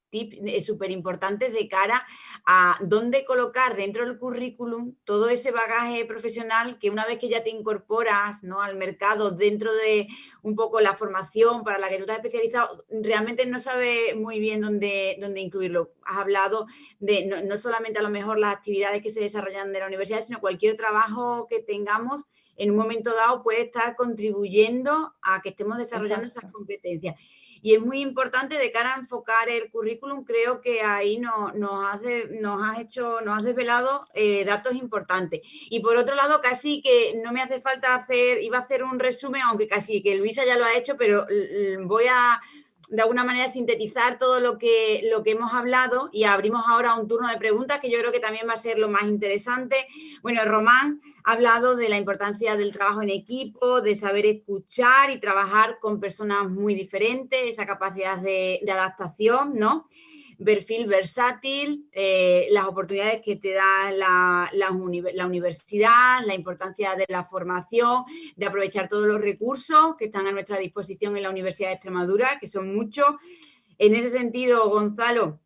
tips súper importantes de cara a dónde colocar dentro del currículum todo ese bagaje profesional que una vez que ya te incorporas, ¿no?, al mercado, dentro de un poco la formación para la que tú te has especializado, realmente no sabes muy bien dónde incluirlo. Has hablado de no solamente a lo mejor las actividades que se desarrollan de la universidad, sino cualquier trabajo que tengamos en un momento dado puede estar contribuyendo a que estemos desarrollando esas competencias. Y es muy importante de cara a enfocar el currículum, creo que ahí nos has desvelado datos importantes. Y por otro lado, casi que no me hace falta iba a hacer un resumen, aunque casi que Luisa ya lo ha hecho, pero voy a de alguna manera sintetizar todo lo que hemos hablado y abrimos ahora un turno de preguntas que yo creo que también va a ser lo más interesante. Bueno, Román ha hablado de la importancia del trabajo en equipo, de saber escuchar y trabajar con personas muy diferentes, esa capacidad de adaptación, ¿no? Perfil versátil, las oportunidades que te da la universidad, la importancia de la formación, de aprovechar todos los recursos que están a nuestra disposición en la Universidad de Extremadura, que son muchos. En ese sentido, Gonzalo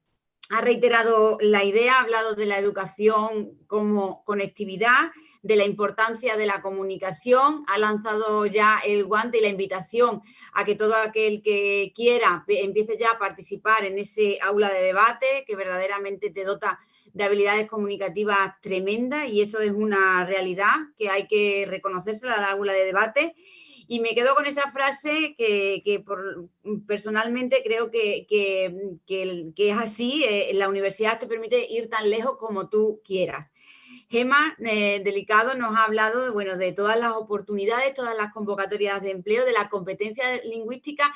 ha reiterado la idea, ha hablado de la educación como conectividad, de la importancia de la comunicación, ha lanzado ya el guante y la invitación a que todo aquel que quiera empiece ya a participar en ese aula de debate que verdaderamente te dota de habilidades comunicativas tremendas, y eso es una realidad que hay que reconocérsela al aula de debate. Y me quedo con esa frase que personalmente creo que es así. La universidad te permite ir tan lejos como tú quieras. Gemma Delicado nos ha hablado de todas las oportunidades, todas las convocatorias de empleo, de la competencia lingüística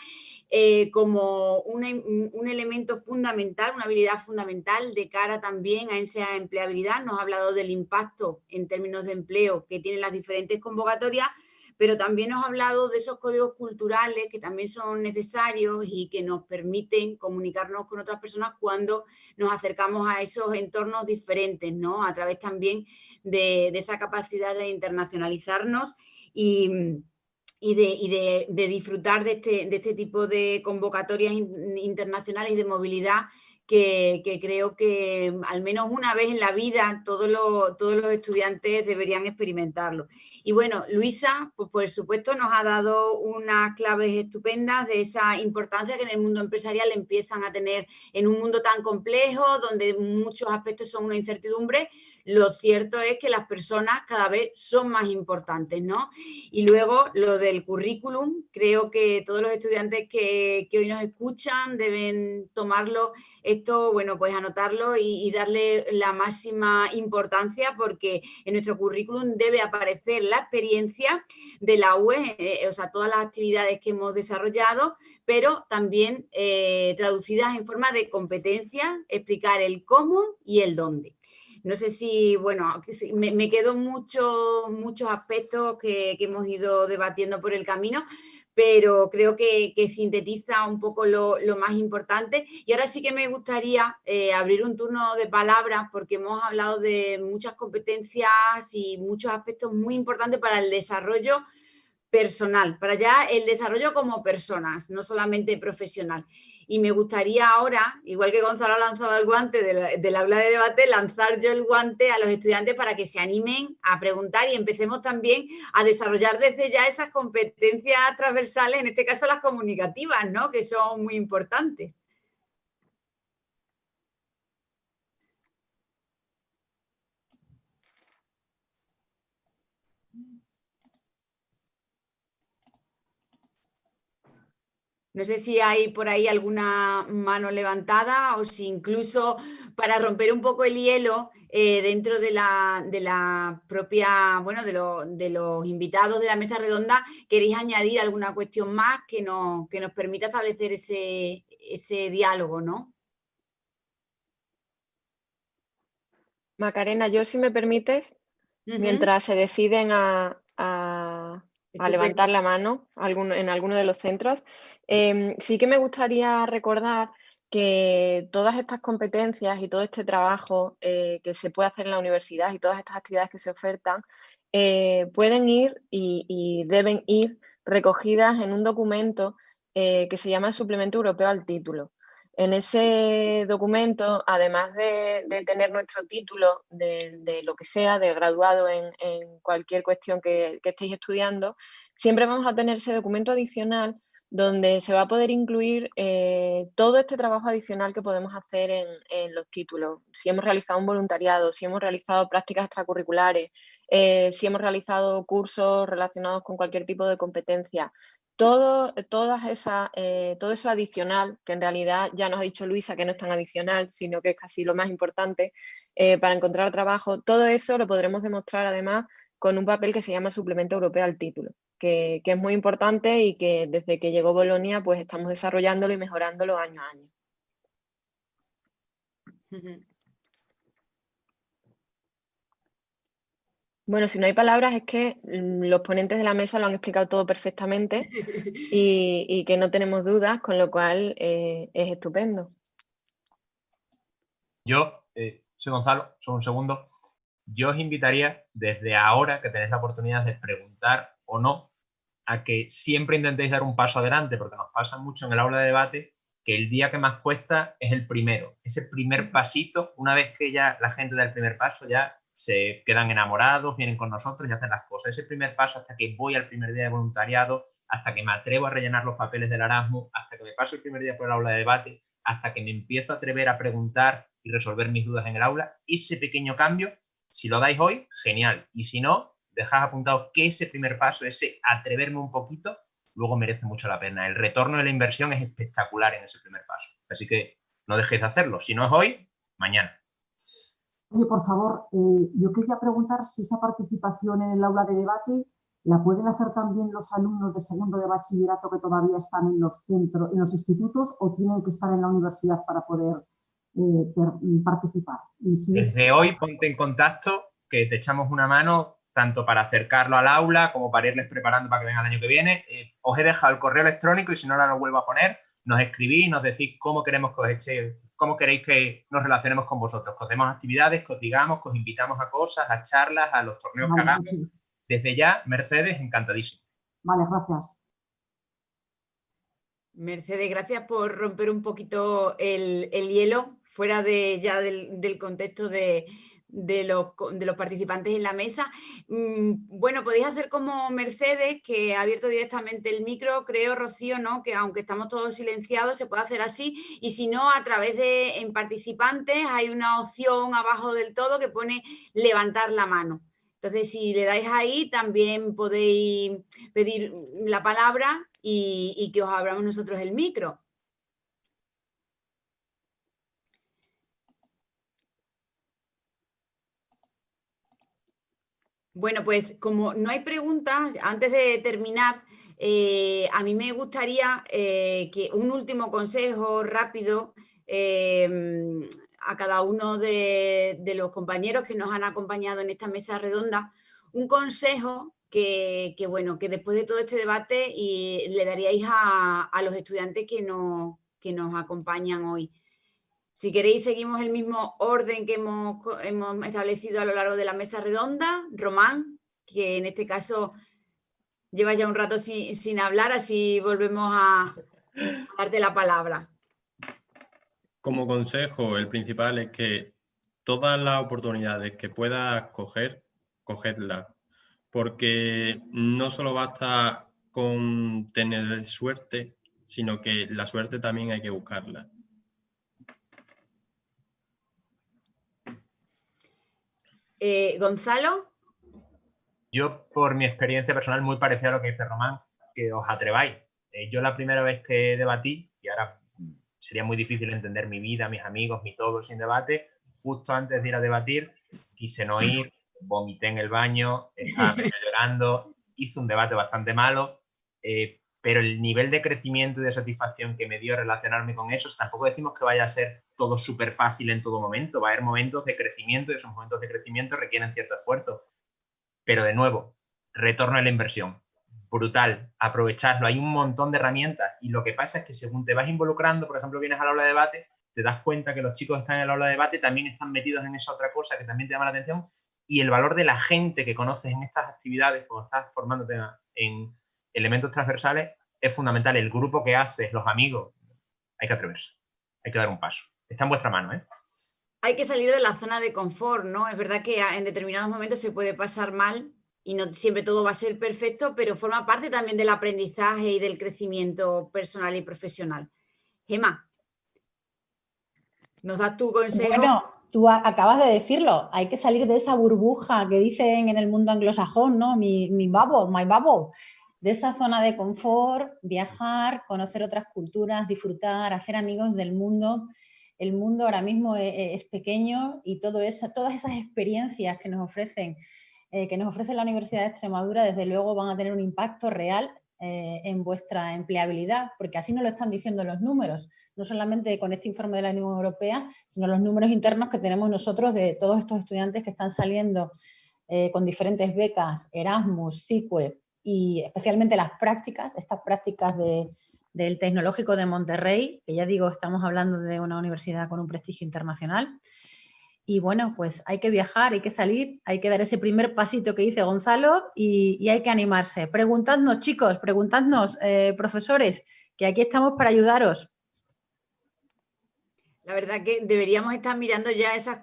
como un elemento fundamental, una habilidad fundamental de cara también a esa empleabilidad. Nos ha hablado del impacto en términos de empleo que tienen las diferentes convocatorias, pero también nos ha hablado de esos códigos culturales que también son necesarios y que nos permiten comunicarnos con otras personas cuando nos acercamos a esos entornos diferentes, ¿no? A través también de esa capacidad de internacionalizarnos y de disfrutar de este tipo de convocatorias internacionales y de movilidad que creo que al menos una vez en la vida todos los estudiantes deberían experimentarlo. Y bueno, Luisa, pues por supuesto nos ha dado unas claves estupendas de esa importancia que en el mundo empresarial empiezan a tener en un mundo tan complejo, donde muchos aspectos son una incertidumbre. Lo cierto es que las personas cada vez son más importantes, ¿no? Y luego lo del currículum, creo que todos los estudiantes que hoy nos escuchan deben tomarlo esto, pues anotarlo y darle la máxima importancia, porque en nuestro currículum debe aparecer la experiencia de la UE, o sea, todas las actividades que hemos desarrollado, pero también traducidas en forma de competencia, explicar el cómo y el dónde. No sé si, me quedo muchos aspectos que hemos ido debatiendo por el camino, pero creo que sintetiza un poco lo más importante. Y ahora sí que me gustaría abrir un turno de palabras, porque hemos hablado de muchas competencias y muchos aspectos muy importantes para el desarrollo personal, para ya el desarrollo como personas, no solamente profesional. Y me gustaría ahora, igual que Gonzalo ha lanzado el guante del aula de debate, lanzar yo el guante a los estudiantes para que se animen a preguntar y empecemos también a desarrollar desde ya esas competencias transversales, en este caso las comunicativas, ¿no?, que son muy importantes. No sé si hay por ahí alguna mano levantada o si incluso para romper un poco el hielo dentro de la propia, bueno, de los invitados de la mesa redonda, queréis añadir alguna cuestión más que nos permita establecer ese diálogo, ¿no? Macarena, yo si me permites, mientras se deciden a levantar la mano en alguno de los centros, sí que me gustaría recordar que todas estas competencias y todo este trabajo que se puede hacer en la universidad y todas estas actividades que se ofertan pueden ir y deben ir recogidas en un documento que se llama el Suplemento Europeo al Título. En ese documento, además de tener nuestro título de lo que sea, de graduado en cualquier cuestión que estéis estudiando, siempre vamos a tener ese documento adicional donde se va a poder incluir todo este trabajo adicional que podemos hacer en los títulos. Si hemos realizado un voluntariado, si hemos realizado prácticas extracurriculares, si hemos realizado cursos relacionados con cualquier tipo de competencia. Todo eso adicional, que en realidad ya nos ha dicho Luisa que no es tan adicional, sino que es casi lo más importante para encontrar trabajo, todo eso lo podremos demostrar además con un papel que se llama Suplemento Europeo al Título, que es muy importante y que desde que llegó Bolonia pues estamos desarrollándolo y mejorándolo año a año. Bueno, si no hay palabras es que los ponentes de la mesa lo han explicado todo perfectamente y que no tenemos dudas, con lo cual es estupendo. Yo, soy Gonzalo, soy un segundo. Yo os invitaría desde ahora que tenéis la oportunidad de preguntar o no, a que siempre intentéis dar un paso adelante, porque nos pasa mucho en el aula de debate que el día que más cuesta es el primero. Ese primer pasito, una vez que ya la gente da el primer paso, ya se quedan enamorados, vienen con nosotros y hacen las cosas. Ese primer paso hasta que voy al primer día de voluntariado, hasta que me atrevo a rellenar los papeles del Erasmus, hasta que me paso el primer día por el aula de debate, hasta que me empiezo a atrever a preguntar y resolver mis dudas en el aula, ese pequeño cambio, si lo dais hoy, genial. Y si no, dejad apuntado que ese primer paso, ese atreverme un poquito, luego merece mucho la pena. El retorno de la inversión es espectacular en ese primer paso. Así que no dejéis de hacerlo. Si no es hoy, mañana. Oye, por favor, yo quería preguntar si esa participación en el aula de debate la pueden hacer también los alumnos de segundo de bachillerato que todavía están en los centros, en los institutos, o tienen que estar en la universidad para poder participar. Y si desde hoy ponte en contacto, que te echamos una mano tanto para acercarlo al aula como para irles preparando para que vengan el año que viene. Os he dejado el correo electrónico y si no ahora lo vuelvo a poner, nos escribís y nos decís cómo queremos que os eche, cómo queréis que nos relacionemos con vosotros, que os demos actividades, que os digamos, que os invitamos a cosas, a charlas, a los torneos que hagamos. Desde ya, Mercedes, encantadísimo. Vale, gracias. Mercedes, gracias por romper un poquito el hielo fuera del contexto de los participantes en la mesa. Bueno, podéis hacer como Mercedes, que ha abierto directamente el micro, creo, Rocío, ¿no? Que aunque estamos todos silenciados, se puede hacer así. Y si no, a través en participantes hay una opción abajo del todo que pone levantar la mano. Entonces, si le dais ahí, también podéis pedir la palabra y que os abramos nosotros el micro. Bueno, pues como no hay preguntas, antes de terminar, a mí me gustaría que un último consejo rápido a cada uno de los compañeros que nos han acompañado en esta mesa redonda, un consejo que después de todo este debate le daríais a los estudiantes que nos acompañan hoy. Si queréis, seguimos el mismo orden que hemos establecido a lo largo de la mesa redonda. Román, que en este caso lleva ya un rato sin hablar, así volvemos a darte la palabra. Como consejo, el principal es que todas las oportunidades que puedas coger, cogedlas, porque no solo basta con tener suerte, sino que la suerte también hay que buscarla. Gonzalo. Yo, por mi experiencia personal, muy parecida a lo que dice Román, que os atreváis. Yo la primera vez que debatí, y ahora sería muy difícil entender mi vida, mis amigos, mi todo sin debate, justo antes de ir a debatir, quise no ir, vomité en el baño, estaba medio llorando, hice un debate bastante malo, pero el nivel de crecimiento y de satisfacción que me dio relacionarme con eso, tampoco decimos que vaya a ser todo súper fácil en todo momento, va a haber momentos de crecimiento y esos momentos de crecimiento requieren cierto esfuerzo. Pero de nuevo, retorno a la inversión. Brutal, aprovecharlo. Hay un montón de herramientas y lo que pasa es que según te vas involucrando, por ejemplo, vienes al aula de debate, te das cuenta que los chicos que están en el aula de debate también están metidos en esa otra cosa que también te llama la atención y el valor de la gente que conoces en estas actividades cuando estás formándote en elementos transversales es fundamental. El grupo que haces, los amigos, hay que atreverse, hay que dar un paso. Está en vuestra mano, ¿eh? Hay que salir de la zona de confort, ¿no? Es verdad que en determinados momentos se puede pasar mal y no siempre todo va a ser perfecto, pero forma parte también del aprendizaje y del crecimiento personal y profesional. Gemma, ¿nos das tu consejo? Bueno, tú acabas de decirlo, hay que salir de esa burbuja que dicen en el mundo anglosajón, ¿no? Mi bubble, my bubble. De esa zona de confort, viajar, conocer otras culturas, disfrutar, hacer amigos del mundo. El mundo ahora mismo es pequeño y todas esas experiencias que nos ofrece la Universidad de Extremadura, desde luego van a tener un impacto real en vuestra empleabilidad, porque así nos lo están diciendo los números, no solamente con este informe de la Unión Europea, sino los números internos que tenemos nosotros de todos estos estudiantes que están saliendo con diferentes becas, Erasmus, SICUE, y especialmente las prácticas, estas prácticas del Tecnológico de Monterrey, que ya digo, estamos hablando de una universidad con un prestigio internacional. Y bueno, pues hay que viajar, hay que salir, hay que dar ese primer pasito que dice Gonzalo y hay que animarse. Preguntadnos, chicos, preguntadnos, profesores, que aquí estamos para ayudaros. La verdad que deberíamos estar mirando ya esas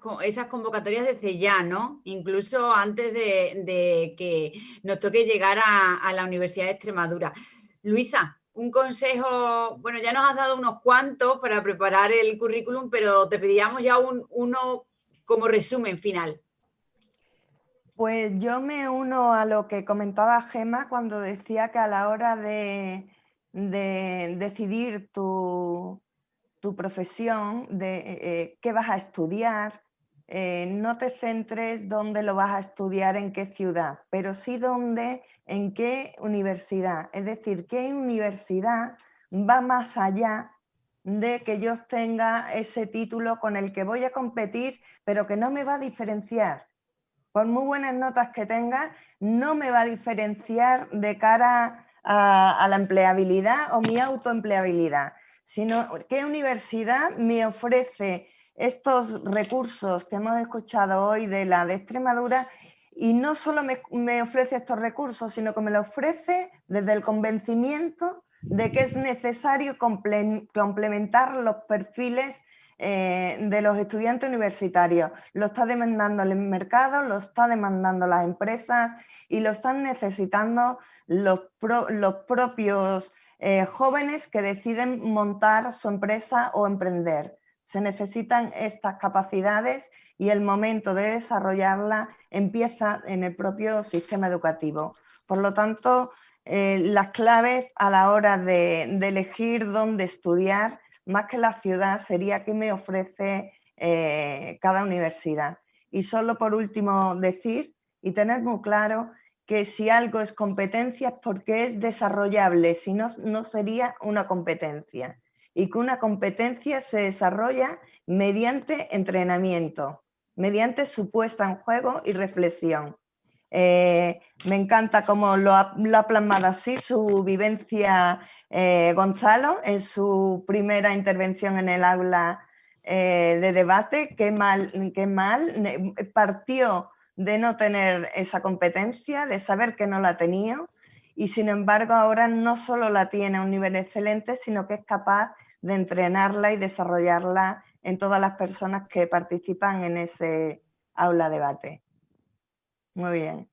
convocatorias desde ya, ¿no? Incluso antes de que nos toque llegar a la Universidad de Extremadura. Luisa, un consejo, bueno, ya nos has dado unos cuantos para preparar el currículum, pero te pediríamos ya uno como resumen final. Pues yo me uno a lo que comentaba Gemma cuando decía que a la hora de decidir tu profesión, de qué vas a estudiar, no te centres dónde lo vas a estudiar, en qué ciudad, pero sí en qué universidad. Es decir, qué universidad va más allá de que yo tenga ese título con el que voy a competir, pero que no me va a diferenciar. Por muy buenas notas que tenga, no me va a diferenciar de cara a la empleabilidad o mi autoempleabilidad, sino qué universidad me ofrece estos recursos que hemos escuchado hoy de la de Extremadura y no solo me ofrece estos recursos, sino que me lo ofrece desde el convencimiento de que es necesario complementar los perfiles de los estudiantes universitarios. Lo está demandando el mercado, lo está demandando las empresas y lo están necesitando los propios jóvenes que deciden montar su empresa o emprender. Se necesitan estas capacidades y el momento de desarrollarla empieza en el propio sistema educativo. Por lo tanto, las claves a la hora de elegir dónde estudiar, más que la ciudad, sería qué me ofrece cada universidad. Y solo por último decir y tener muy claro que si algo es competencia es porque es desarrollable, si no, no sería una competencia. Y que una competencia se desarrolla mediante entrenamiento, mediante su puesta en juego y reflexión. Me encanta cómo lo ha plasmado así su vivencia Gonzalo en su primera intervención en el aula de debate. Qué mal, partió de no tener esa competencia, de saber que no la tenía y sin embargo ahora no solo la tiene a un nivel excelente, sino que es capaz de entrenarla y desarrollarla en todas las personas que participan en ese aula de debate. Muy bien.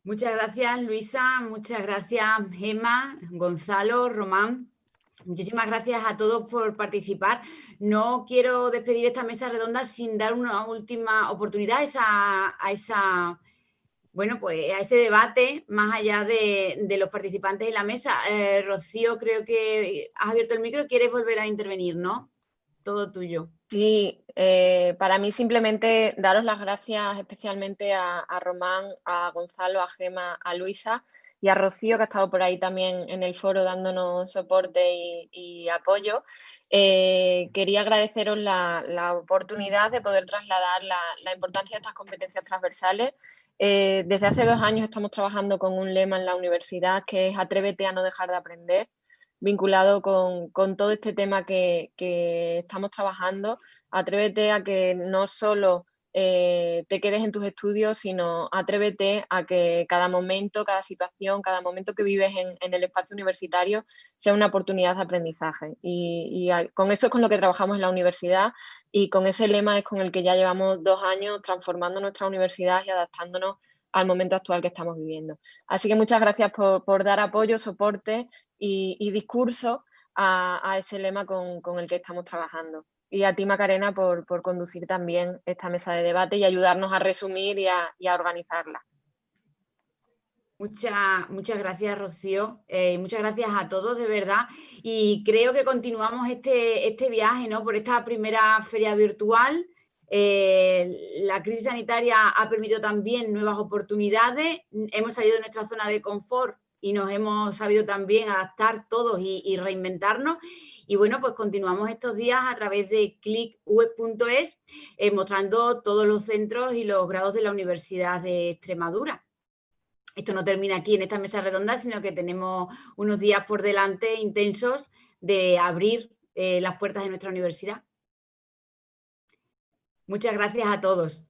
Muchas gracias, Luisa. Muchas gracias, Gemma, Gonzalo, Román. Muchísimas gracias a todos por participar. No quiero despedir esta mesa redonda sin dar una última oportunidad a esa Bueno, pues a ese debate, más allá de los participantes en la mesa. Rocío, creo que has abierto el micro, ¿quieres volver a intervenir, no? Todo tuyo. Sí, para mí simplemente daros las gracias especialmente a Román, a Gonzalo, a Gema, a Luisa y a Rocío, que ha estado por ahí también en el foro dándonos soporte y apoyo. Quería agradeceros la oportunidad de poder trasladar la importancia de estas competencias transversales. Desde hace 2 años estamos trabajando con un lema en la universidad que es Atrévete a no dejar de aprender, vinculado con todo este tema que estamos trabajando. Atrévete a que no solo te quedes en tus estudios, sino atrévete a que cada momento, cada situación, cada momento que vives en el espacio universitario sea una oportunidad de aprendizaje. Y con eso es con lo que trabajamos en la universidad, y con ese lema es con el que ya llevamos 2 años transformando nuestra universidad y adaptándonos al momento actual que estamos viviendo. Así que muchas gracias por dar apoyo, soporte y discurso a ese lema con el que estamos trabajando. Y a ti, Macarena, por conducir también esta mesa de debate y ayudarnos a resumir y a organizarla. Muchas gracias, Rocío. Muchas gracias a todos, de verdad. Y creo que continuamos este viaje, ¿no? Por esta primera feria virtual. La crisis sanitaria ha permitido también nuevas oportunidades. Hemos salido de nuestra zona de confort y nos hemos sabido también adaptar todos y reinventarnos. Y bueno, pues continuamos estos días a través de clickweb.es, mostrando todos los centros y los grados de la Universidad de Extremadura. Esto no termina aquí en esta mesa redonda, sino que tenemos unos días por delante intensos de abrir las puertas de nuestra universidad. Muchas gracias a todos.